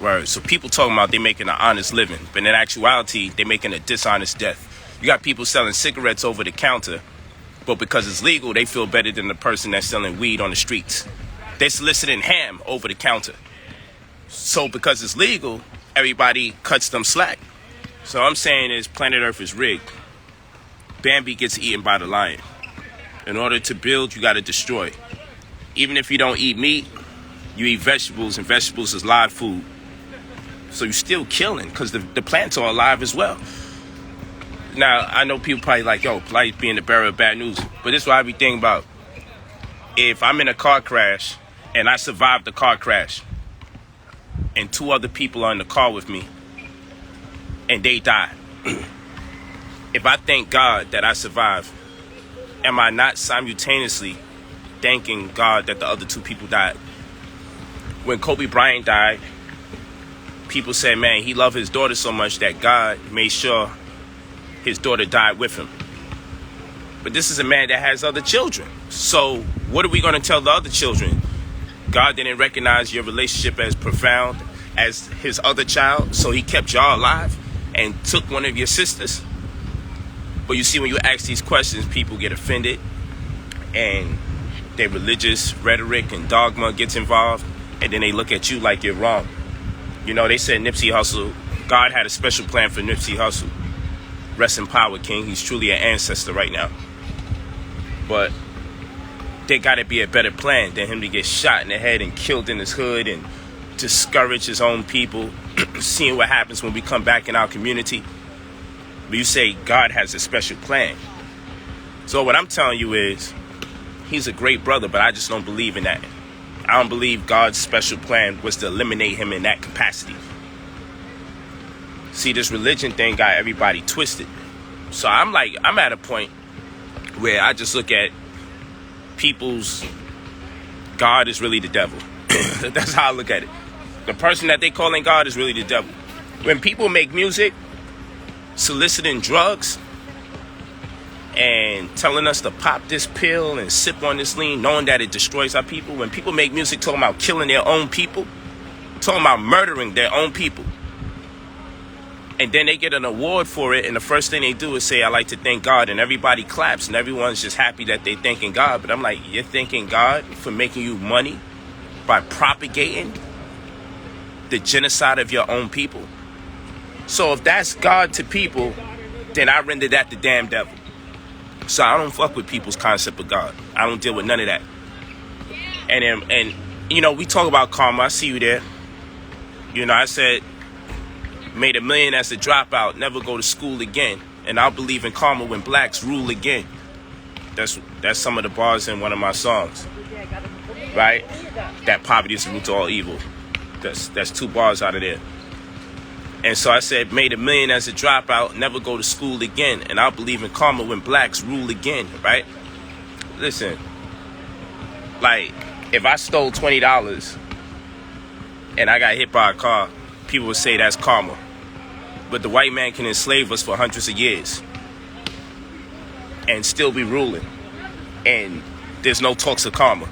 Word. So people talking about they making an honest living, but in actuality, they making a dishonest death. You got people selling cigarettes over the counter, but because it's legal, they feel better than the person that's selling weed on the streets. They're soliciting ham over the counter. So because it's legal, everybody cuts them slack. So I'm saying is planet Earth is rigged. Bambi gets eaten by the lion. In order to build, you got to destroy. Even if you don't eat meat, you eat vegetables, and vegetables is live food. So you're still killing because the plants are alive as well. Now, I know people probably like, yo, Polight being the bearer of bad news. But this is what I be thinking about. If I'm in a car crash and I survived the car crash and 2 other people are in the car with me and they died, if I thank God that I survived, am I not simultaneously thanking God that the other 2 people died? When Kobe Bryant died, people said, man, he loved his daughter so much that God made sure his daughter died with him. But this is a man that has other children. So what are we going to tell the other children? God didn't recognize your relationship as profound as his other child, so he kept y'all alive and took one of your sisters. But you see, when you ask these questions, people get offended and their religious rhetoric and dogma gets involved, and then they look at you like you're wrong. You know, they said Nipsey Hussle, God had a special plan for Nipsey Hussle. Rest in power, King. He's truly an ancestor right now. But there got to be a better plan than him to get shot in the head and killed in his hood and discourage his own people, seeing what happens when we come back in our community. But you say God has a special plan. So what I'm telling you is, he's a great brother, but I just don't believe in that. I don't believe God's special plan was to eliminate him in that capacity. See, this religion thing got everybody twisted. So I'm at a point where I just look at people's God is really the devil. That's how I look at it. The person that they calling God is really the devil. When people make music soliciting drugs and telling us to pop this pill and sip on this lean, knowing that it destroys our people, when people make music talking about killing their own people, talking about murdering their own people, and then they get an award for it, and the first thing they do is say, I like to thank God, and everybody claps, and everyone's just happy that they're thanking God. But I'm like, you're thanking God for making you money by propagating the genocide of your own people? So if that's God to people, then I render that the damn devil. So I don't fuck with people's concept of God. I don't deal with none of that. And you know, we talk about karma. I see you there. You know, I said, made $1 million as a dropout, never go to school again. And I'll believe in karma when blacks rule again. That's some of the bars in one of my songs. Right? That poverty is the root to all evil. That's 2 bars out of there. And so I said, made $1 million as a dropout, never go to school again. And I'll believe in karma when blacks rule again, right? Listen, like, if I stole $20 and I got hit by a car, people would say that's karma. But the white man can enslave us for hundreds of years and still be ruling. And there's no talks of karma.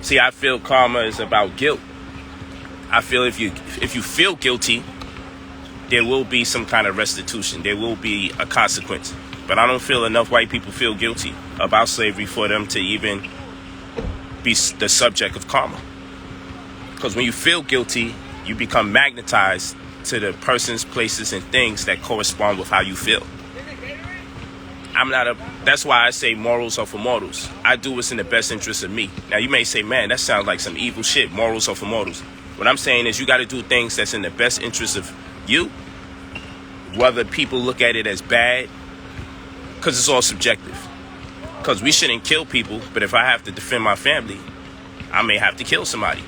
See, I feel karma is about guilt. I feel if you feel guilty, there will be some kind of restitution. There will be a consequence. But I don't feel enough white people feel guilty about slavery for them to even be the subject of karma. Because when you feel guilty, you become magnetized to the persons, places, and things that correspond with how you feel. That's why I say morals are for mortals. I do what's in the best interest of me. Now, you may say, man, that sounds like some evil shit. Morals are for mortals. What I'm saying is you got to do things that's in the best interest of you, whether people look at it as bad, because it's all subjective. Because we shouldn't kill people, but if I have to defend my family, I may have to kill somebody.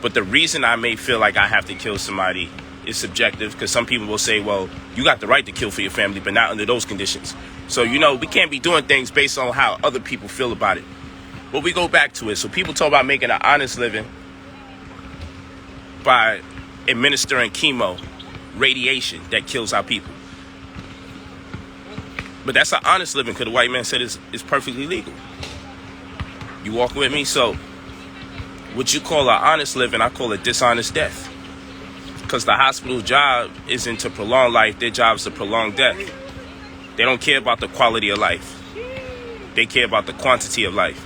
But the reason I may feel like I have to kill somebody is subjective, because some people will say, well, you got the right to kill for your family, but not under those conditions. So, you know, we can't be doing things based on how other people feel about it. But we go back to it. So people talk about making an honest living by administering chemo, radiation that kills our people. But that's an honest living, because the white man said it's perfectly legal. You walk with me? So what you call an honest living, I call a dishonest death. Because the hospital's job isn't to prolong life. Their job is to prolong death. They don't care about the quality of life. They care about the quantity of life.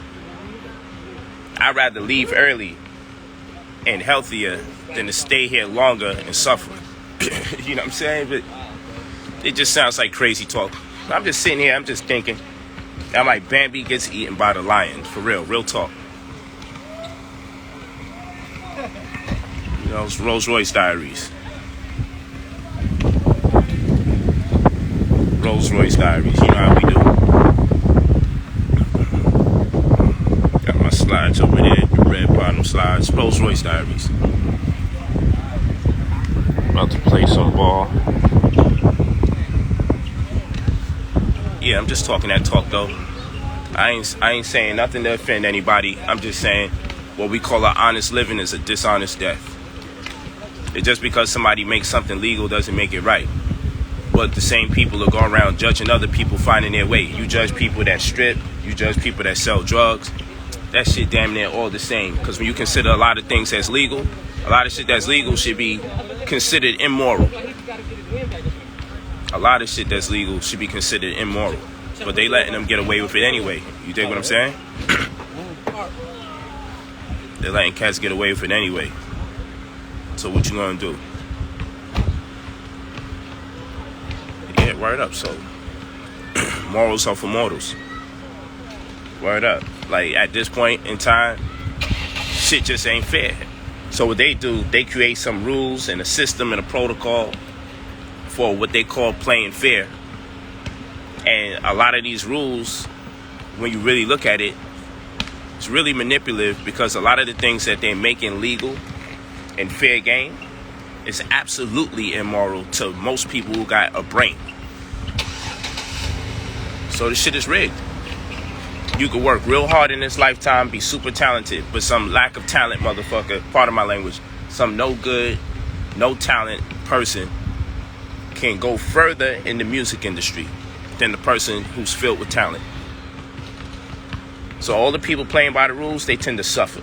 I'd rather leave early and healthier than to stay here longer and suffer. You know what I'm saying? But it just sounds like crazy talk. I'm just sitting here, I'm just thinking. I'm like, Bambi gets eaten by the lion. For real talk. You know, it's Rolls Royce Diaries. Rolls Royce Diaries. You know how we do. Got my slides over there, the red bottom slides. Rolls Royce Diaries. About to play some ball. Yeah, I'm just talking that talk though. I ain't saying nothing to offend anybody. I'm just saying what we call an honest living is a dishonest death. It's just because somebody makes something legal doesn't make it right. But the same people will go around judging other people finding their way. You judge people that strip. You judge people that sell drugs. That shit damn near all the same. Because when you consider a lot of things that's legal, a lot of shit that's legal should be considered immoral. A lot of shit that's legal should be considered immoral. But they letting them get away with it anyway. You dig what I'm saying? They're letting cats get away with it anyway. So what you gonna do? Yeah, word up. So morals are for mortals. Word up. Like at this point in time, shit just ain't fair. So what they do, they create some rules and a system and a protocol for what they call playing fair. And a lot of these rules, when you really look at it, it's really manipulative because a lot of the things that they're making legal and fair game is absolutely immoral to most people who got a brain. So this shit is rigged. You could work real hard in this lifetime, be super talented, but some lack of talent motherfucker, pardon my language, some no good, no talent person can go further in the music industry than the person who's filled with talent. So all the people playing by the rules, they tend to suffer.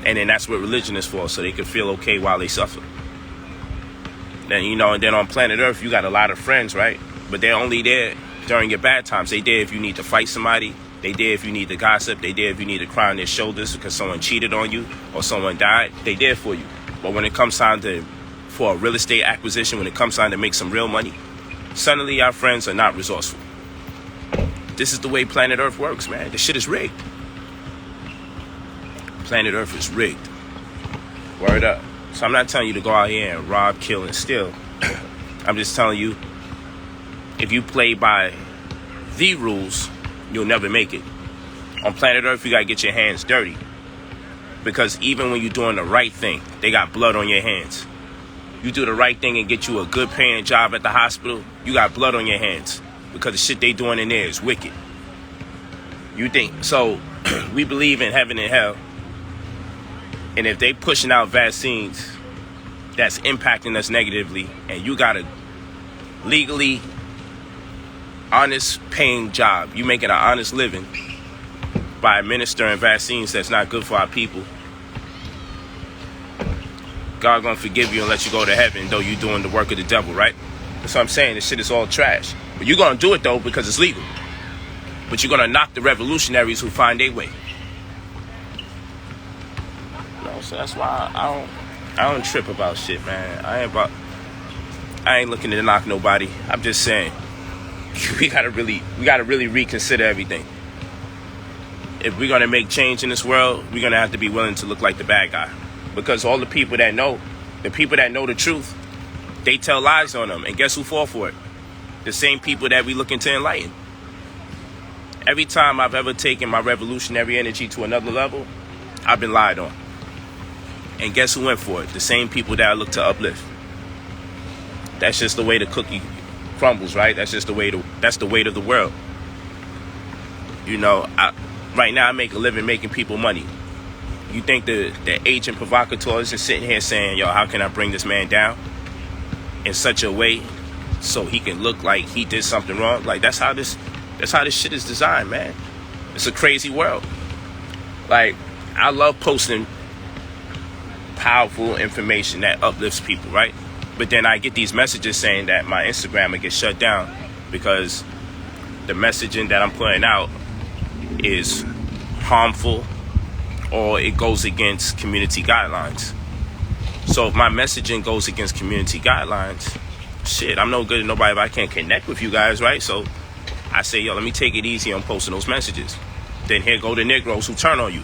And then that's what religion is for, so they can feel okay while they suffer. Then, you know, and then on planet Earth, you got a lot of friends, right? But they're only there during your bad times. They there if you need to fight somebody. They there if you need to gossip. They there if you need to cry on their shoulders because someone cheated on you or someone died. They there for you. But when it comes time for a real estate acquisition, when it comes time to make some real money, suddenly our friends are not resourceful. This is the way planet Earth works, man. This shit is rigged. Planet Earth is rigged. Word up. So I'm not telling you to go out here and rob, kill, and steal. I'm just telling you, if you play by the rules, you'll never make it. On planet Earth, you gotta get your hands dirty. Because even when you're doing the right thing, they got blood on your hands. You do the right thing and get you a good paying job at the hospital, you got blood on your hands. Because the shit they doing in there is wicked. You think, so we believe in heaven and hell. And if they pushing out vaccines that's impacting us negatively, and you got a legally honest paying job, you making an honest living by administering vaccines that's not good for our people, God gonna forgive you and let you go to heaven, though you doing the work of the devil, right? That's what I'm saying. This shit is all trash. But you're gonna do it though because it's legal. But you're gonna knock the revolutionaries who find their way. So that's why I don't trip about shit, man. I ain't looking to knock nobody. I'm just saying we gotta really reconsider everything. If we're gonna make change in this world, we're gonna have to be willing to look like the bad guy. Because all the people that know the truth, they tell lies on them. And guess who fall for it? The same people that we looking to enlighten. Every time I've ever taken my revolutionary energy to another level, I've been lied on. And guess who went for it? The same people that I look to uplift. That's just the way the cookie crumbles, right? That's just the way that's the weight of the world. You know, right now I make a living making people money. You think the agent provocateurs is sitting here saying, yo, how can I bring this man down in such a way so he can look like he did something wrong? Like that's how this shit is designed, man. It's a crazy world. Like, I love posting powerful information that uplifts people, right? But then I get these messages saying that my Instagram will get shut down because the messaging that I'm putting out is harmful or it goes against community guidelines. So if my messaging goes against community guidelines, shit, I'm no good to nobody if I can't connect with you guys, right? So I say, yo, let me take it easy on posting those messages. Then here go the Negroes who turn on you.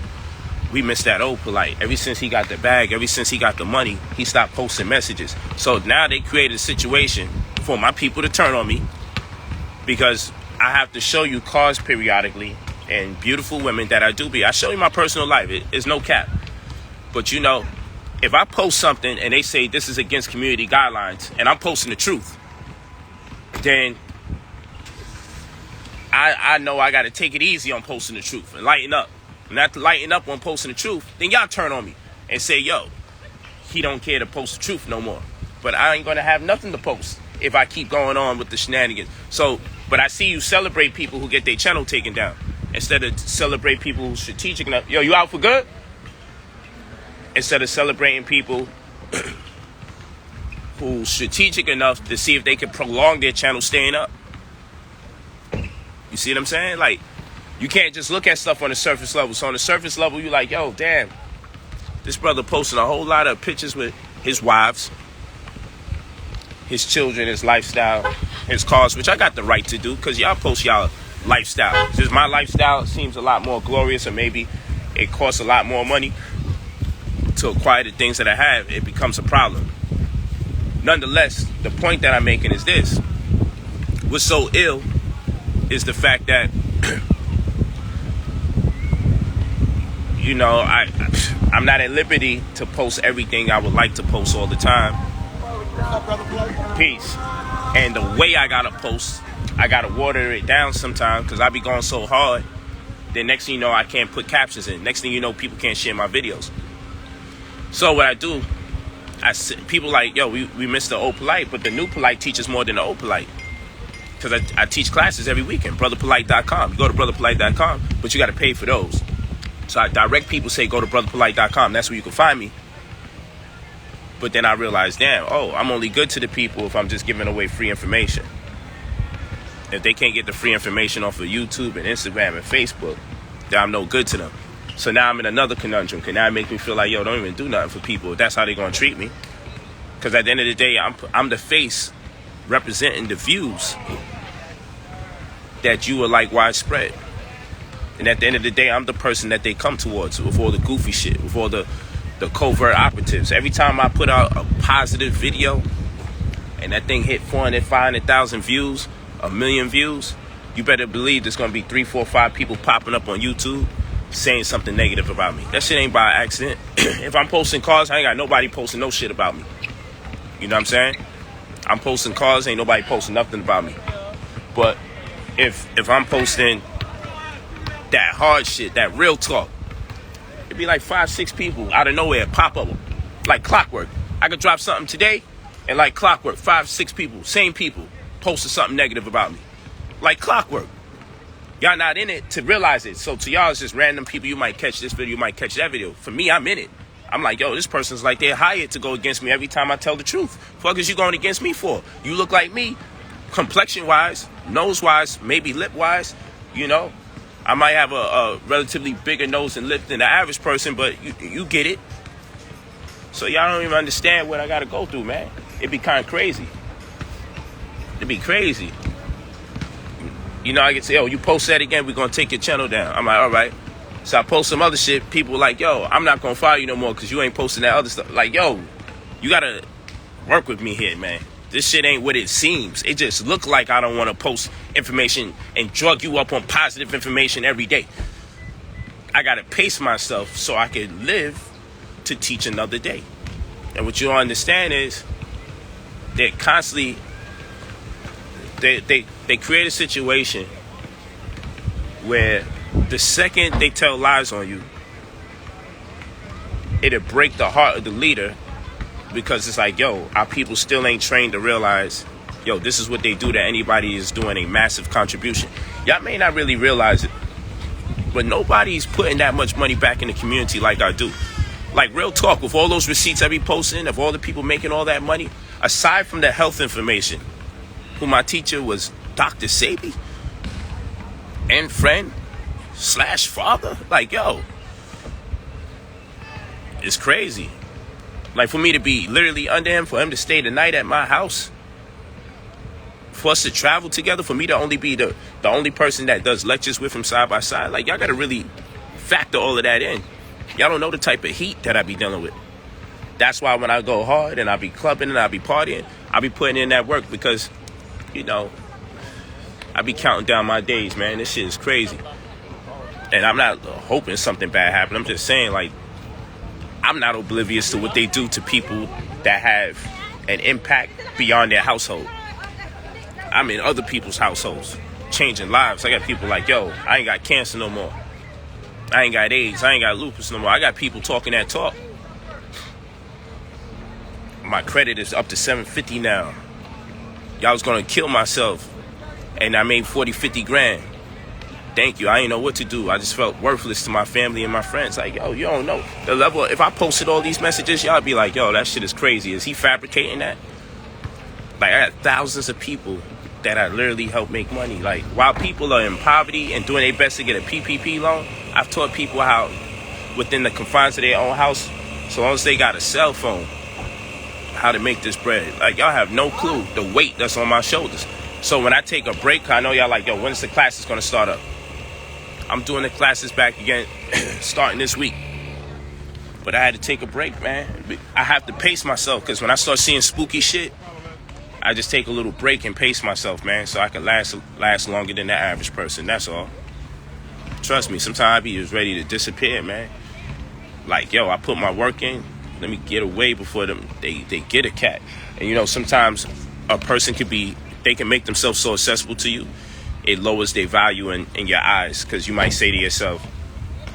We miss that old Polight. Ever since he got the bag, ever since he got the money, he stopped posting messages. So now they created a situation for my people to turn on me because I have to show you cars periodically and beautiful women that I do be. I show you my personal life. It's no cap. But you know, if I post something and they say this is against community guidelines and I'm posting the truth, then I know I got to take it easy on posting the truth and lighten up. And after lighten up on posting the truth, then y'all turn on me and say, yo, he don't care to post the truth no more. But I ain't going to have nothing to post if I keep going on with the shenanigans. So, but I see you celebrate people who get their channel taken down instead of celebrate people who's strategic enough. Yo, you out for good? Instead of celebrating people who's strategic enough to see if they can prolong their channel staying up. You see what I'm saying? Like, you can't just look at stuff on the surface level. So on the surface level, you're like, yo, damn, this brother posting a whole lot of pictures with his wives, his children, his lifestyle, his cars, which I got the right to do because y'all post y'all lifestyle. Just my lifestyle seems a lot more glorious, or maybe it costs a lot more money to acquire the things that I have. It becomes a problem. Nonetheless, the point that I'm making is this. What's so ill is the fact that you know, I'm not at liberty to post everything I would like to post all the time. Peace. And the way I gotta post, I gotta water it down sometimes because I be going so hard. Then next thing you know, I can't put captions in. Next thing you know, people can't share my videos. So what I do, people like, yo, we missed the old Polight, but the new Polight teaches more than the old Polight. Because I teach classes every weekend, brotherpolight.com. You go to brotherpolight.com, but you got to pay for those. So I direct people, say, go to brotherpolight.com. That's where you can find me. But then I realized, damn, I'm only good to the people if I'm just giving away free information. If they can't get the free information off of YouTube and Instagram and Facebook, then I'm no good to them. So now I'm in another conundrum. Can that make me feel like, yo, don't even do nothing for people if that's how they're going to treat me? Because at the end of the day, I'm the face representing the views that you would like widespread. And at the end of the day, I'm the person that they come towards with all the goofy shit, with all the covert operatives. Every time I put out a positive video and that thing hit 400, 500,000 views, 1 million views, you better believe there's going to be 3, 4, 5 people popping up on YouTube saying something negative about me. That shit ain't by accident. If I'm posting cars, I ain't got nobody posting no shit about me. You know what I'm saying? I'm posting cars, ain't nobody posting nothing about me. But if I'm posting that hard shit, that real talk, it'd be like 5, 6 people out of nowhere pop up like clockwork. I could drop something today and like clockwork, 5, 6 people, same people, posted something negative about me. Like clockwork. Y'all not in it to realize it. So to y'all, it's just random people. You might catch this video, you might catch that video. For me, I'm in it. I'm like, yo, this person's like they're hired to go against me every time I tell the truth. Fuck is you going against me for? You look like me, complexion-wise, nose-wise, maybe lip-wise. You know, I might have a relatively bigger nose and lip than the average person, but you get it. So y'all don't even understand what I got to go through, man. It'd be kind of crazy. It'd be crazy. You know, I can say, yo, you post that again, we're going to take your channel down. I'm like, all right. So I post some other shit. People like, yo, I'm not going to follow you no more because you ain't posting that other stuff. Like, yo, you got to work with me here, man. This shit ain't what it seems. It just look like I don't want to post information and drug you up on positive information every day. I got to pace myself so I can live to teach another day. And what you don't understand is they're constantly, they create a situation where the second they tell lies on you, it'll break the heart of the leader because it's like, yo, our people still ain't trained to realize, yo, this is what they do, that anybody is doing a massive contribution. Y'all may not really realize it, but nobody's putting that much money back in the community like I do. Like, real talk, with all those receipts I be posting, of all the people making all that money, aside from the health information, who my teacher was Dr. Sabi and friend / father. Like, yo, it's crazy. Like, for me to be literally under him, for him to stay the night at my house, for us to travel together, for me to only be the only person that does lectures with him side by side. Like, y'all gotta really factor all of that in. Y'all don't know the type of heat that I be dealing with. That's why when I go hard and I be clubbing and I be partying, I be putting in that work because, you know, I be counting down my days, man. This shit is crazy. And I'm not hoping something bad happens. I'm just saying, like, I'm not oblivious to what they do to people that have an impact beyond their household. I'm in other people's households, changing lives. I got people like, yo, I ain't got cancer no more. I ain't got AIDS. I ain't got lupus no more. I got people talking that talk. My credit is up to 750 now. Y'all was gonna kill myself, and I made 40, 50 grand. Thank you. I ain't know what to do. I just felt worthless to my family and my friends. Like, yo, you don't know the level. If I posted all these messages, y'all be like, yo, that shit is crazy. Is he fabricating that? Like, I got thousands of people that I literally help make money. Like, while people are in poverty and doing their best to get a PPP loan, I've taught people how, within the confines of their own house, so long as they got a cell phone, how to make this bread. Like, y'all have no clue the weight that's on my shoulders. So when I take a break, I know y'all like, yo, when's the classes gonna start up? I'm doing the classes back again, starting this week. But I had to take a break, man. I have to pace myself, because when I start seeing spooky shit, I just take a little break and pace myself, man, so I can last longer than the average person. That's all. Trust me, sometimes I be just ready to disappear, man. Like, yo, I put my work in. Let me get away before they get a cat. And, you know, sometimes a person they can make themselves so accessible to you, it lowers their value in your eyes, because you might say to yourself,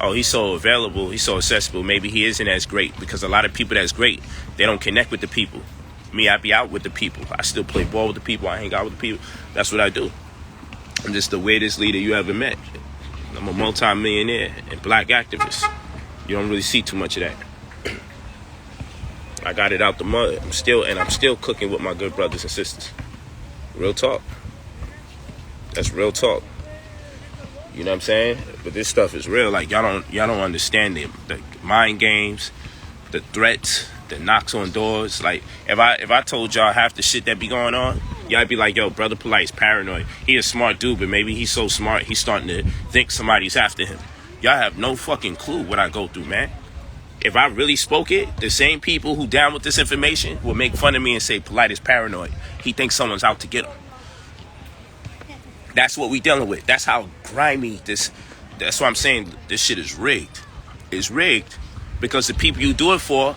oh, he's so available, he's so accessible, maybe he isn't as great, because a lot of people that's great, they don't connect with the people. Me, I be out with the people. I still play ball with the people. I hang out with the people. That's what I do. I'm just the weirdest leader you ever met. I'm a multi-millionaire and black activist. You don't really see too much of that. I got it out the mud. I'm still cooking with my good brothers and sisters. Real talk. That's real talk. You know what I'm saying? But this stuff is real. Like, y'all don't understand the mind games, the threats, the knocks on doors. Like, if I told y'all half the shit that be going on, y'all be like, yo, Brother Polight's paranoid. He a smart dude, but maybe he's so smart he's starting to think somebody's after him. Y'all have no fucking clue what I go through, man. If I really spoke it, the same people who down with this information will make fun of me and say Polight is paranoid. He thinks someone's out to get him. That's what we dealing with. That's how grimy this. That's why I'm saying this shit is rigged. It's rigged because the people you do it for,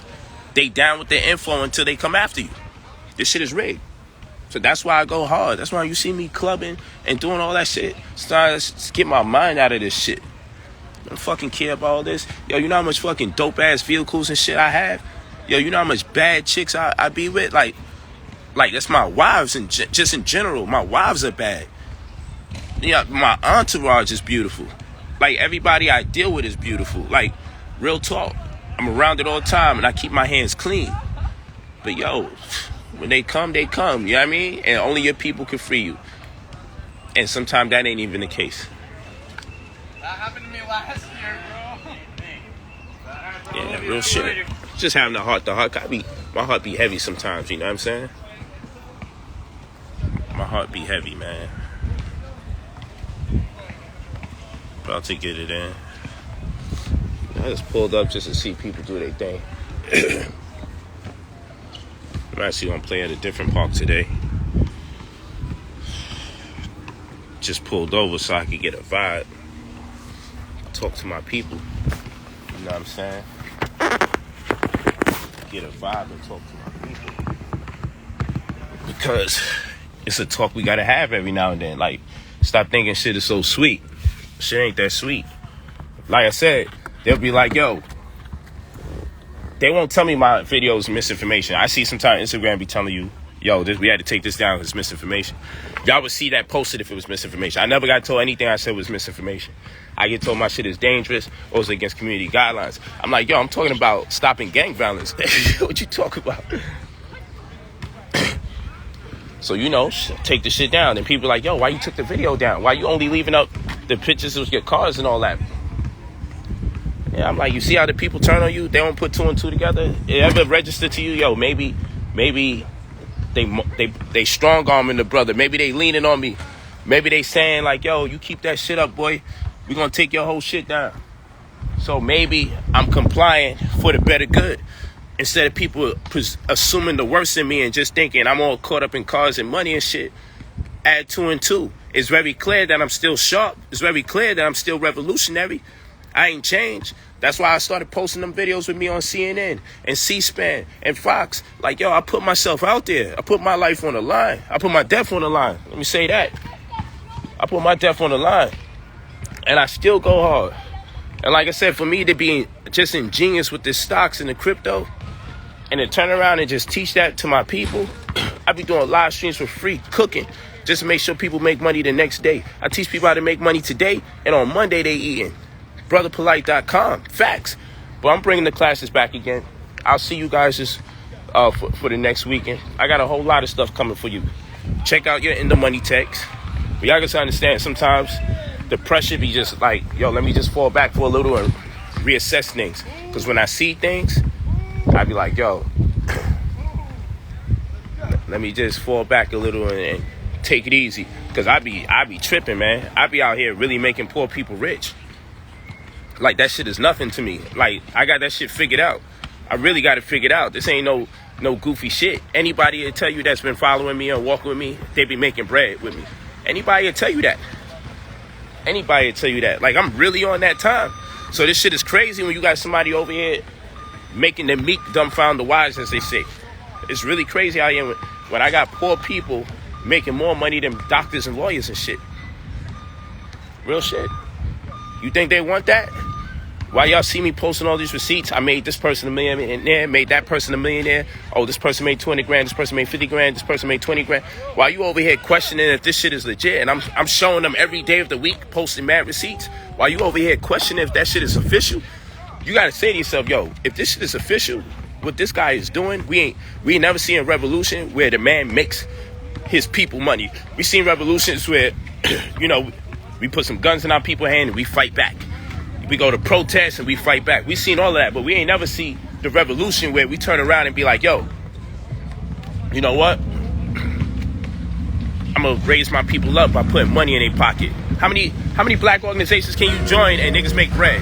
they down with the info until they come after you. This shit is rigged. So that's why I go hard. That's why you see me clubbing and doing all that shit. Starting to get my mind out of this shit. I don't fucking care about all this. Yo, you know how much fucking dope ass vehicles and shit I have? Yo, you know how much bad chicks I be with? Like that's my wives, and just in general, my wives are bad. Yeah, my entourage is beautiful. Like, everybody I deal with is beautiful. Like, real talk. I'm around it all the time, and I keep my hands clean. But, yo, when they come, they come. You know what I mean? And only your people can free you. And sometimes that ain't even the case. That happened to me last year, bro. Yeah, real shit. Just having the heart. My heart be heavy sometimes, you know what I'm saying? My heart be heavy, man. About to get it in. I just pulled up just to see people do their thing. I'm actually gonna play at a different park today. Just pulled over so I could get a vibe. Talk to my people. You know what I'm saying? Get a vibe and talk to my people. Because it's a talk we gotta have every now and then. Like, stop thinking shit is so sweet. Shit ain't that sweet. Like I said, they'll be like, yo, they won't tell me my video is misinformation. I see sometimes Instagram be telling you, yo, we had to take this down because it's misinformation. Y'all would see that posted if it was misinformation. I never got told anything I said was misinformation. I get told my shit is dangerous or it's against community guidelines. I'm like, yo, I'm talking about stopping gang violence. What you talk about? So, take the shit down. And people are like, yo, why you took the video down? Why you only leaving up the pictures of your cars and all that? Yeah, I'm like, you see how the people turn on you? They don't put two and two together. It ever register to you? Yo, maybe they strong arming the brother. Maybe they leaning on me. Maybe they saying like, yo, you keep that shit up, boy. We're going to take your whole shit down. So maybe I'm complying for the better good. Instead of people assuming the worst in me and just thinking I'm all caught up in cars and money and shit. Add two and two. It's very clear that I'm still sharp. It's very clear that I'm still revolutionary. I ain't changed. That's why I started posting them videos with me on CNN and C-SPAN and Fox. Like, yo, I put myself out there. I put my life on the line. I put my death on the line. Let me say that. I put my death on the line. And I still go hard. And like I said, for me to be just ingenious with the stocks and the crypto and to turn around and just teach that to my people, I be doing live streams for free, cooking, just to make sure people make money the next day. I teach people how to make money today, and on Monday they eating. brotherpolight.com. Facts. But I'm bringing the classes back again. I'll see you guys just for the next weekend. I got a whole lot of stuff coming for you. Check out your In the Money text. But y'all gotta understand, sometimes the pressure be just like, yo, let me just fall back for a little and reassess things. Because when I see things, I be like, yo, let me just fall back a little and take it easy. Because I be tripping, man. I be out here really making poor people rich. Like, that shit is nothing to me. Like, I got that shit figured out. I really got it figured out. This ain't no goofy shit. Anybody will tell you that's been following me or walking with me, they be making bread with me. Anybody will tell you that. Anybody will tell you that. Like, I'm really on that time. So this shit is crazy when you got somebody over here making the meek dumbfound the wise, as they say. It's really crazy out here when I got poor people making more money than doctors and lawyers and shit. Real shit. You think they want that? Why y'all see me posting all these receipts? I made this person a millionaire, made that person a millionaire. Oh, this person made 20 grand, this person made 50 grand, this person made 20 grand. Why you over here questioning if this shit is legit? And I'm showing them every day of the week, posting mad receipts. Why you over here questioning if that shit is official? You gotta say to yourself, yo, if this shit is official, what this guy is doing, we ain't never seen a revolution where the man makes his people money. We seen revolutions where, we put some guns in our people's hand and we fight back. We go to protests and we fight back. We seen all of that, but we ain't never see the revolution where we turn around and be like, yo, you know what? I'm gonna raise my people up by putting money in their pocket. How many black organizations can you join and niggas make bread?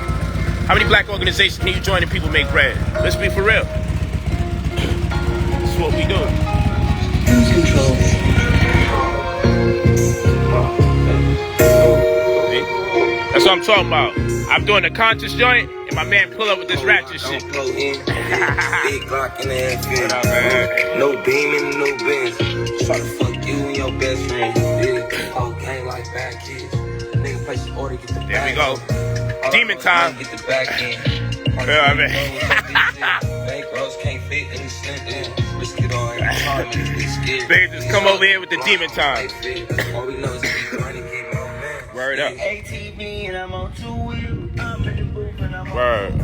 How many black organizations can you join and people make bread? Let's be for real. That's what we do. Lose control. That's what I'm talking about. I'm doing the conscious joint, and my man pull up with this ratchet shit. Big Glock in the head. What up, man? No beaming, no Benz. Try to fuck you and your best friend. Big whole gang like bad kids. Nigga place your order, get the There we go. Demon time. Get the back end. Yeah, man. Bank rolls can't fit any cent. Risk it all every time. Niggas They just come over here with the demon time. All we know is we grinding, keep on man. Word up. ATV and I'm on two wheels. I'm in the booth and I'm Word. on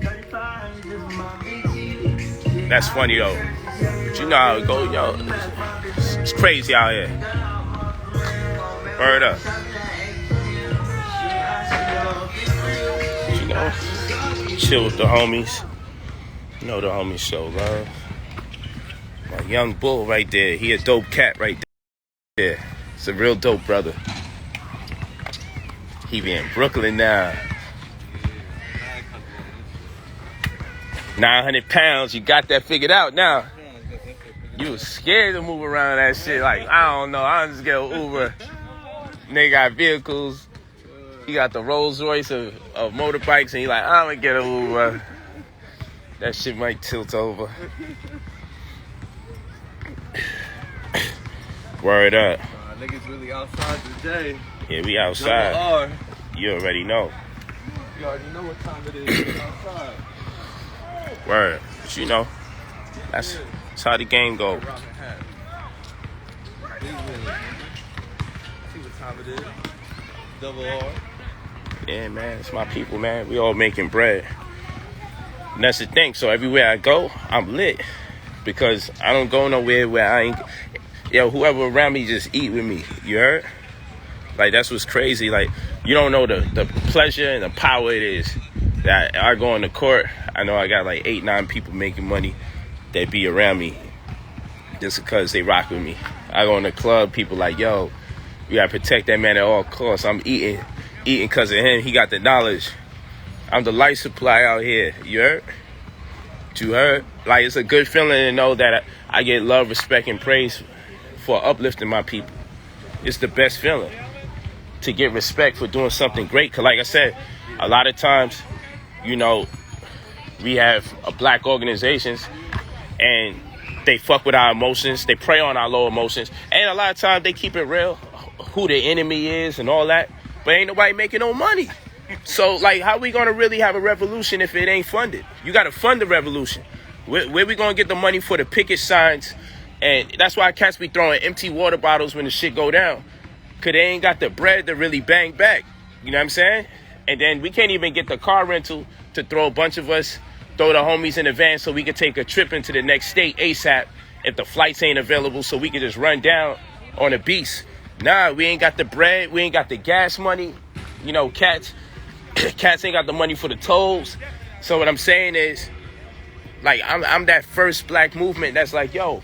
35. This is my big. That's funny though. But you know how it go, yo. It's crazy out here. Word up. You know, chill with the homies. You know the homies show love. My young bull right there. He a dope cat right there. It's a real dope brother. He be in Brooklyn now. 900 pounds. You got that figured out now. You was scared to move around that shit. Like, I don't know. I just get an Uber. Nigga got vehicles. He got the Rolls Royce of motorbikes. And he like, I'm going to get an Uber. That shit might tilt over. Word up. Niggas really outside today. Yeah, we outside. R. You already know. You already know what time it is outside. Word. But you know, that's how the game goes. Rock and hat. See what time it is. Double R. Yeah, man, it's my people, man. We all making bread. And that's the thing. So everywhere I go, I'm lit. Because I don't go nowhere where I ain't... yo, whoever around me just eat with me. You heard? Like, that's what's crazy. Like, you don't know the pleasure and the power it is that I go in the court. I know I got like 8, 9 people making money that be around me just because they rock with me. I go in the club, people like, yo, we gotta protect that man at all costs. I'm eating because of him. He got the knowledge. I'm the life supply out here. You heard? You heard? Like, it's a good feeling to know that I get love, respect, and praise for uplifting my people. It's the best feeling to get respect for doing something great. Because like I said, a lot of times, you know, we have black organizations and they fuck with our emotions. They prey on our low emotions. And a lot of times they keep it real, who the enemy is and all that. But ain't nobody making no money. So, like, how we going to really have a revolution if it ain't funded? You got to fund the revolution. Where we going to get the money for the picket signs? And that's why cats be throwing empty water bottles when the shit go down. Because they ain't got the bread to really bang back. You know what I'm saying? And then we can't even get the car rental to throw a bunch of us, throw the homies in the van so we can take a trip into the next state ASAP if the flights ain't available so we can just run down on the beast. Nah, we ain't got the bread. We ain't got the gas money. You know, cats ain't got the money for the tolls. So what I'm saying is, like, I'm that first black movement that's like, yo,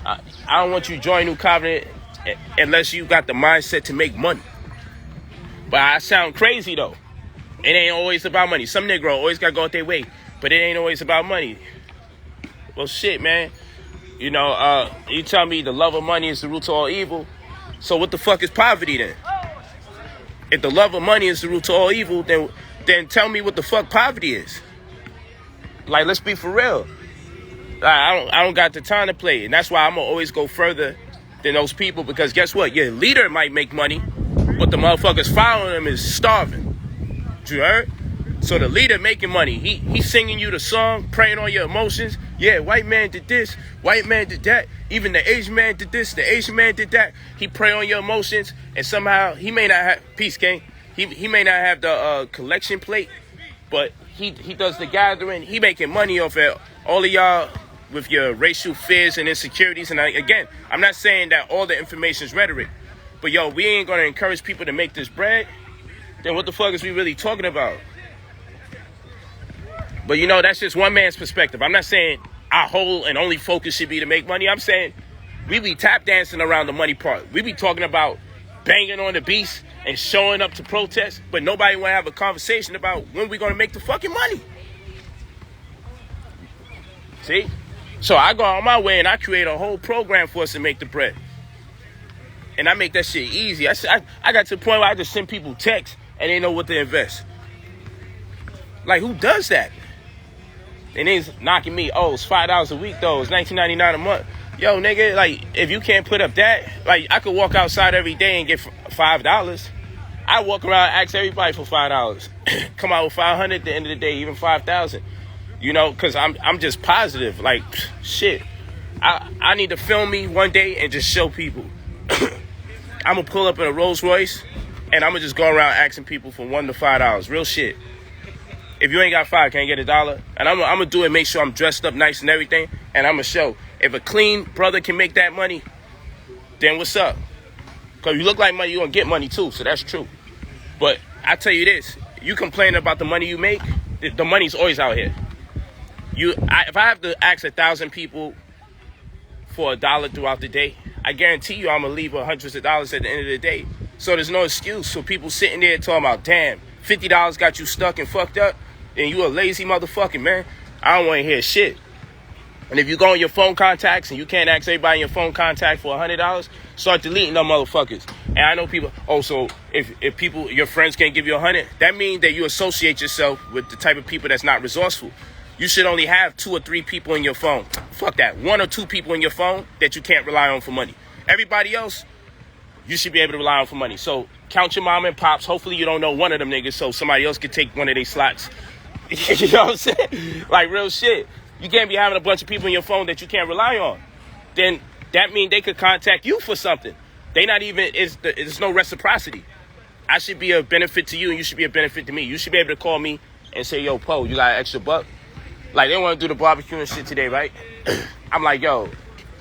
I don't want you to join New Covenant unless you got the mindset to make money. But I sound crazy, though. It ain't always about money. Some Negro always got to go out their way, but it ain't always about money. Well, shit, man. You know, you tell me the love of money is the root to all evil. So what the fuck is poverty then? If the love of money is the root to all evil, then tell me what the fuck poverty is. Like, let's be for real. I don't got the time to play. And that's why I'm going to always go further than those people. Because guess what? Your leader might make money, but the motherfuckers following him is starving. You heard? So the leader making money. He's singing you the song, preying on your emotions. Yeah, white man did this. White man did that. Even the Asian man did this. The Asian man did that. He prey on your emotions. And somehow he may not have... Peace, gang. He may not have the collection plate, but he does the gathering. He making money off it. All of y'all with your racial fears and insecurities. And again, I'm not saying that all the information is rhetoric. But yo, we ain't going to encourage people to make this bread. Then what the fuck is we really talking about? But you know, that's just one man's perspective. I'm not saying our whole and only focus should be to make money. I'm saying we be tap dancing around the money part. We be talking about banging on the beast and showing up to protest, but nobody want to have a conversation about when we going to make the fucking money. See? So I go on my way and I create a whole program for us to make the bread. And I make that shit easy. I got to the point where I just send people texts and they know what to invest. Like, who does that? And then knocking me, oh, it's $5 a week, though. It's $19.99 a month. Yo, nigga, like, if you can't put up that, like, I could walk outside every day and get $5. I walk around and ask everybody for $5. Come out with $500 at the end of the day, even $5,000. You know, because I'm just positive. Like, shit. I need to film me one day and just show people. I'm going to pull up in a Rolls Royce, and I'm going to just go around asking people for $1 to $5. Real shit. If you ain't got $5, can you get $1? And I'm going to do it, make sure I'm dressed up nice and everything. And I'm going to show. If a clean brother can make that money, then what's up? Because you look like money, you're going to get money too. So that's true. But I tell you this. You complain about the money you make, the money's always out here. If I have to ask 1,000 people for $1 throughout the day, I guarantee you I'm going to leave hundreds of dollars at the end of the day. So there's no excuse for people sitting there talking about, damn, $50 got you stuck and fucked up, and you a lazy motherfucker, man. I don't want to hear shit. And if you go on your phone contacts and you can't ask everybody in your phone contact for $100, start deleting them motherfuckers. And I know people, so if people, your friends can't give you $100, that means that you associate yourself with the type of people that's not resourceful. You should only have 2 or 3 people in your phone. Fuck that. 1 or 2 people in your phone that you can't rely on for money. Everybody else, you should be able to rely on for money. So count your mom and pops. Hopefully you don't know one of them niggas so somebody else can take one of their slots. You know what I'm saying? Like, real shit. You can't be having a bunch of people in your phone that you can't rely on. Then that means they could contact you for something. They not even, it's no reciprocity. I should be a benefit to you and you should be a benefit to me. You should be able to call me and say, yo, Po, you got an extra buck? Like, they want to do the barbecue and shit today, right? I'm like, yo,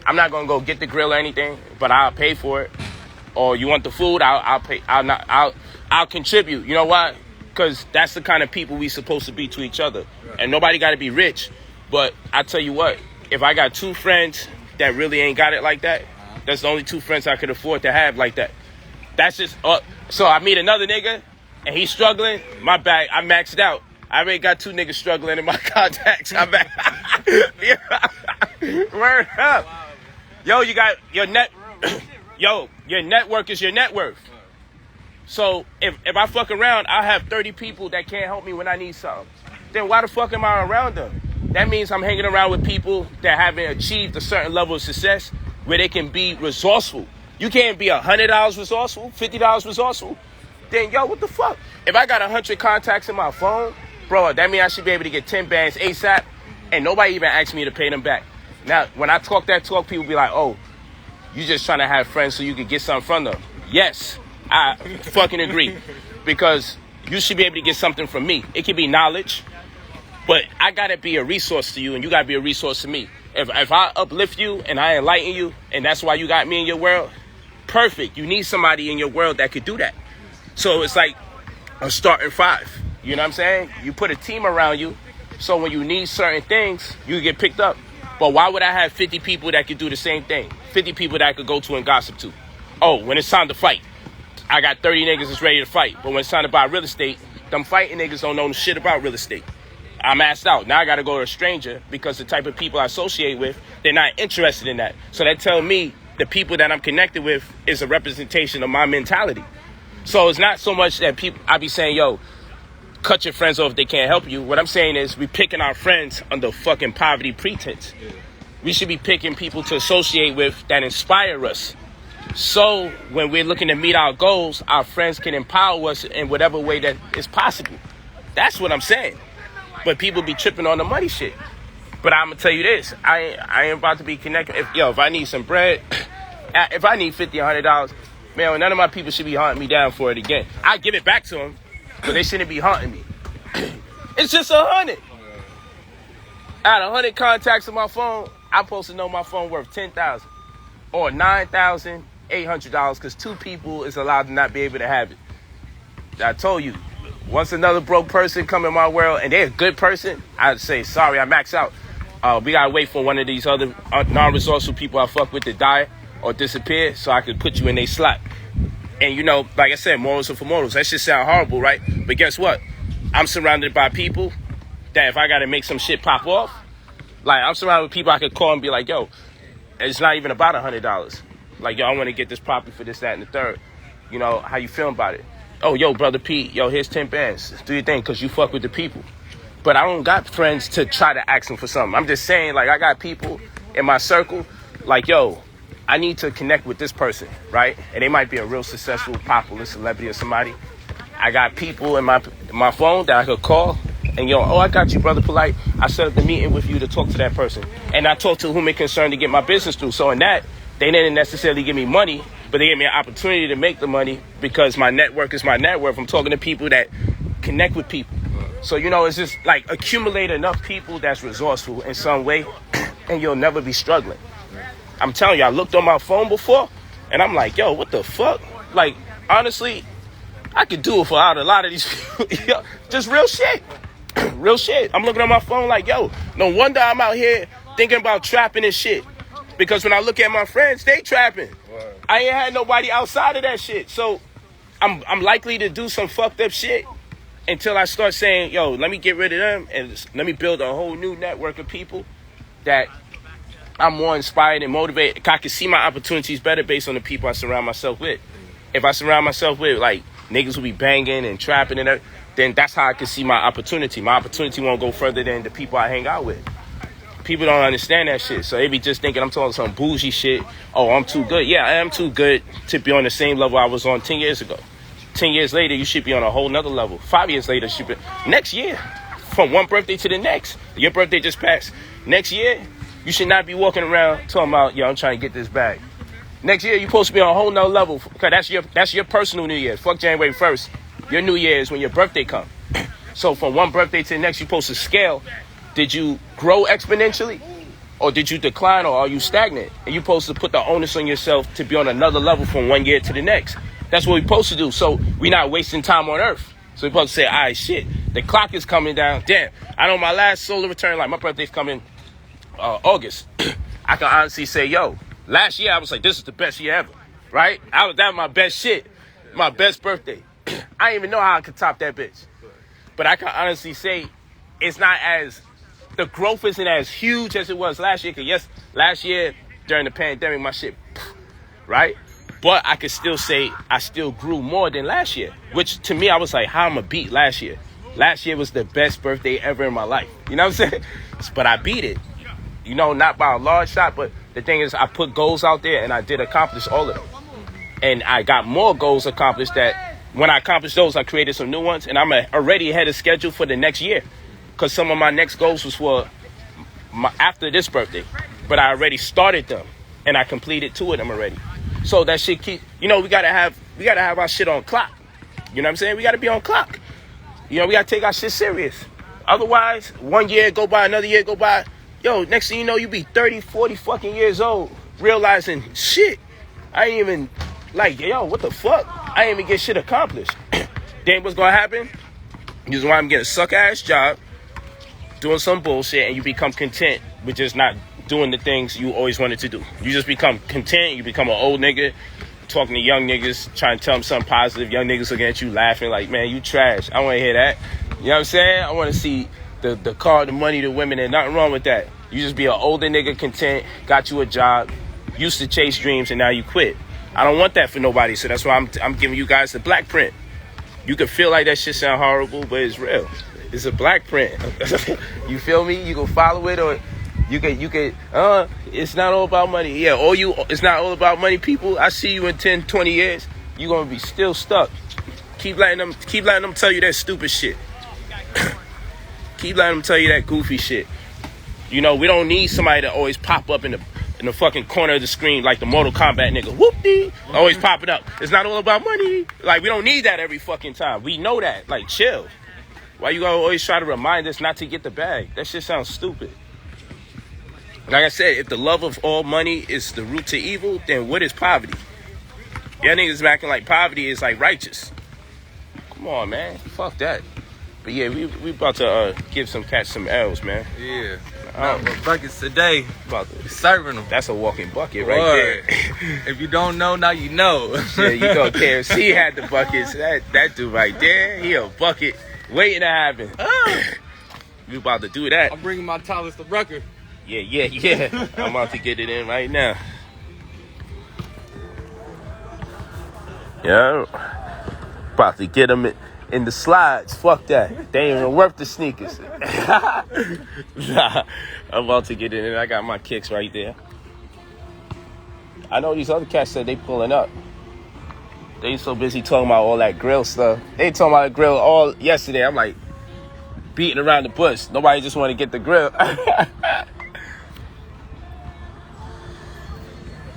I'm not gonna go get the grill or anything, but I'll pay for it. Or you want the food, I'll pay. I'll contribute. You know why? Because that's the kind of people we supposed to be to each other. And nobody got to be rich. But I tell you what, if I got 2 friends that really ain't got it like that, that's the only 2 friends I could afford to have like that. That's just, so I meet another nigga and he's struggling. My bag, I maxed out. I already got 2 niggas struggling in my contacts. I'm back. Word up. Yo, you got your your network is your net worth. So if I fuck around, I have 30 people that can't help me when I need something. Then why the fuck am I around them? That means I'm hanging around with people that haven't achieved a certain level of success where they can be resourceful. You can't be $100 resourceful, $50 resourceful. Then, yo, what the fuck? If I got 100 contacts in my phone, bro, that means I should be able to get 10 bands ASAP, and nobody even asks me to pay them back. Now, when I talk that talk, people be like, oh, you just trying to have friends so you can get something from them. Yes, I fucking agree. Because you should be able to get something from me. It could be knowledge, but I got to be a resource to you, and you got to be a resource to me. If I uplift you and I enlighten you, and that's why you got me in your world, perfect. You need somebody in your world that could do that. So it's like a starting 5. You know what I'm saying? You put a team around you, so when you need certain things, you get picked up. But why would I have 50 people that could do the same thing? 50 people that I could go to and gossip to. Oh, when it's time to fight, I got 30 niggas that's ready to fight. But when it's time to buy real estate, them fighting niggas don't know shit about real estate. I'm asked out. Now I got to go to a stranger because the type of people I associate with, they're not interested in that. So that tell me the people that I'm connected with is a representation of my mentality. So it's not so much that people, I be saying, yo, cut your friends off if they can't help you. What I'm saying is we picking our friends under fucking poverty pretense. We should be picking people to associate with that inspire us. So when we're looking to meet our goals, our friends can empower us in whatever way that is possible. That's what I'm saying. But people be tripping on the money shit. But I'm going to tell you this. I ain't about to be connected. If I need some bread, if I need $50, $100, man, none of my people should be hunting me down for it again. I give it back to them, but they shouldn't be hunting me. It's just 100. Out of 100 contacts on my phone, I'm supposed to know my phone worth $10,000 or $9,800 because 2 people is allowed to not be able to have it. I told you. Once another broke person come in my world and they're a good person, I'd say, sorry, I max out. We got to wait for one of these other non-resourceful people I fuck with to die or disappear so I could put you in a slot. And, you know, like I said, morals are for morals. That shit sound horrible, right? But guess what? I'm surrounded by people that if I got to make some shit pop off, like I'm surrounded with people I could call and be like, yo, it's not even about $100. Like, yo, I want to get this property for this, that, and the third. You know, how you feeling about it? Oh, yo, brother Pete, yo, here's 10 bands. Do your thing, because you fuck with the people. But I don't got friends to try to ask them for something. I'm just saying, like, I got people in my circle, like, yo, I need to connect with this person, right? And they might be a real successful, popular celebrity or somebody. I got people in my phone that I could call, and, yo, oh, I got you, brother Polight. I set up the meeting with you to talk to that person. And I talk to whom it concerned to get my business through. So in that, they didn't necessarily give me money, but they gave me an opportunity to make the money because my network is my net worth. I'm talking to people that connect with people. So, you know, it's just like accumulate enough people that's resourceful in some way and you'll never be struggling. I'm telling you, I looked on my phone before and I'm like, yo, what the fuck? Like, honestly, I could do it for out a lot of these people. Just real shit. Real shit. I'm looking on my phone like, yo, no wonder I'm out here thinking about trapping and shit. Because when I look at my friends, they trapping. Word. I ain't had nobody outside of that shit. So I'm likely to do some fucked up shit until I start saying, yo, let me get rid of them and let me build a whole new network of people that I'm more inspired and motivated. I can see my opportunities better based on the people I surround myself with. If I surround myself with, like, niggas will be banging and trapping and everything, then that's how I can see my opportunity. My opportunity won't go further than the people I hang out with. People don't understand that shit. So they be just thinking I'm talking some bougie shit. Oh, I'm too good. Yeah, I am too good to be on the same level I was on 10 years ago. 10 years later, you should be on a whole nother level. 5 years later, you should be. Next year, from one birthday to the next. Your birthday just passed. Next year, you should not be walking around talking about, yo, I'm trying to get this bag. Next year, you're supposed to be on a whole nother level. Because that's your personal New Year's. Fuck January 1st. Your New Year is when your birthday comes. So from one birthday to the next, you're supposed to scale. Did you grow exponentially or did you decline, or are you stagnant? And you're supposed to put the onus on yourself to be on another level from 1 year to the next. That's what we're supposed to do. So we're not wasting time on Earth. So we're supposed to say, all right, shit, the clock is coming down. Damn, I know my last solar return, like my birthday's coming August. I can honestly say, yo, last year I was like, this is the best year ever, right? That was my best shit, my best birthday. I didn't even know how I could top that bitch. But I can honestly say it's not as, the growth isn't as huge as it was last year. Because yes, last year during the pandemic, my shit, right? But I could still say I still grew more than last year. Which to me, I was like, how am I beat last year? Last year was the best birthday ever in my life. You know what I'm saying? But I beat it. You know, not by a large shot, but the thing is I put goals out there and I did accomplish all of them. And I got more goals accomplished that when I accomplished those, I created some new ones. And I'm already ahead of schedule for the next year. Because some of my next goals was for after this birthday. But I already started them. And I completed 2 of them already. So that shit keep, you know, we gotta have our shit on clock. You know what I'm saying? We gotta be on clock. You know, we gotta take our shit serious. Otherwise, 1 year go by, another year go by. Yo, next thing you know, you be 30, 40 fucking years old, realizing, shit, I ain't even, like, yo, what the fuck? I ain't even get shit accomplished. Then what's gonna happen? This is why I'm getting a suck-ass job, doing some bullshit, and you become content with just not doing the things you always wanted to do. You just become content. You become an old nigga talking to young niggas, trying to tell them something positive. Young niggas looking at you laughing like, man, you trash. I want to hear that. You know what I'm saying? I want to see the car, the money, the women. There's nothing wrong with that. You just be an older nigga content, got you a job, used to chase dreams, and now you quit. I don't want that for nobody, so that's why I'm giving you guys the black print. You can feel like that shit sound horrible, but it's real. It's a black print. You feel me? You can follow it, or you can, it's not all about money. Yeah, it's not all about money, people. I see you in 10, 20 years. You're going to be still stuck. Keep letting them tell you that stupid shit. Keep letting them tell you that goofy shit. You know, we don't need somebody to always pop up in the fucking corner of the screen like the Mortal Kombat nigga. Whoop-dee. Always popping up. It's not all about money. Like, we don't need that every fucking time. We know that. Like, chill. Why you gotta always try to remind us not to get the bag? That shit sounds stupid. Like I said, if the love of all money is the root to evil, then what is poverty? Y'all niggas acting like poverty is like righteous. Come on, man. Fuck that. But yeah, we about to give some cats some L's, man. Yeah. Buckets today. About to, serving them. That's a walking bucket right there. If you don't know, now you know. Yeah, you go. KFC had the buckets. That dude right there, he a bucket waiting to happen. We about to do that. I'm bringing my towels to Rucker. Yeah. I'm about to get it in right now. Yeah. About to get them in the slides. Fuck that. They ain't even worth the sneakers. Nah, I'm about to get it in. I got my kicks right there. I know these other cats said they pulling up. They so busy talking about all that grill stuff. They talking about the grill all yesterday. I'm like beating around the bush. Nobody just want to get the grill.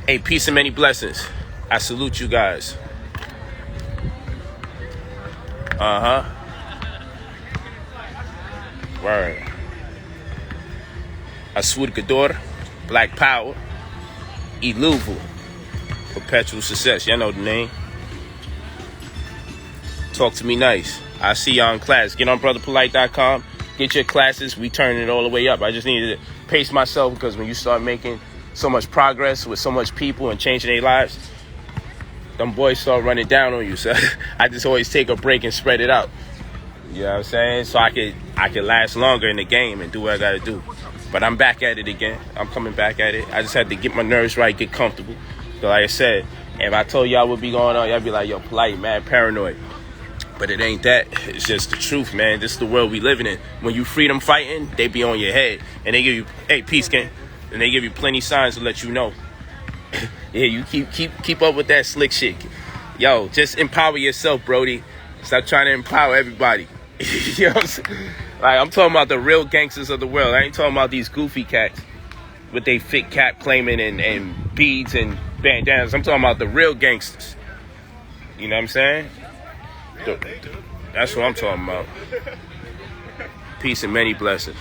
Hey, peace and many blessings. I salute you guys. Word. Aswud Gador, Black Power, Iluvu, Perpetual Success. Y'all know the name. Talk to me nice. I see y'all in class. Get on brotherpolight.com. Get your classes. We turning it all the way up. I just needed to pace myself because when you start making so much progress with so much people and changing their lives, them boys start running down on you. So I just always take a break and spread it out. You know what I'm saying? So I could last longer in the game and do what I got to do. But I'm back at it again. I'm coming back at it. I just had to get my nerves right, get comfortable. So like I said, if I told y'all what be going on, y'all be like, yo, Polight, mad paranoid. But it ain't that. It's just the truth, man. This is the world we living in. When you freedom fighting, they be on your head. And they give you, hey, peace, Ken. And they give you plenty signs to let you know. Yeah, you keep up with that slick shit. Yo, just empower yourself, Brody. Stop trying to empower everybody. You know what I'm saying? Like, I'm talking about the real gangsters of the world. I ain't talking about these goofy cats with they fit cap claiming and beads and bandanas. I'm talking about the real gangsters. You know what I'm saying? That's what I'm talking about. Peace and many blessings.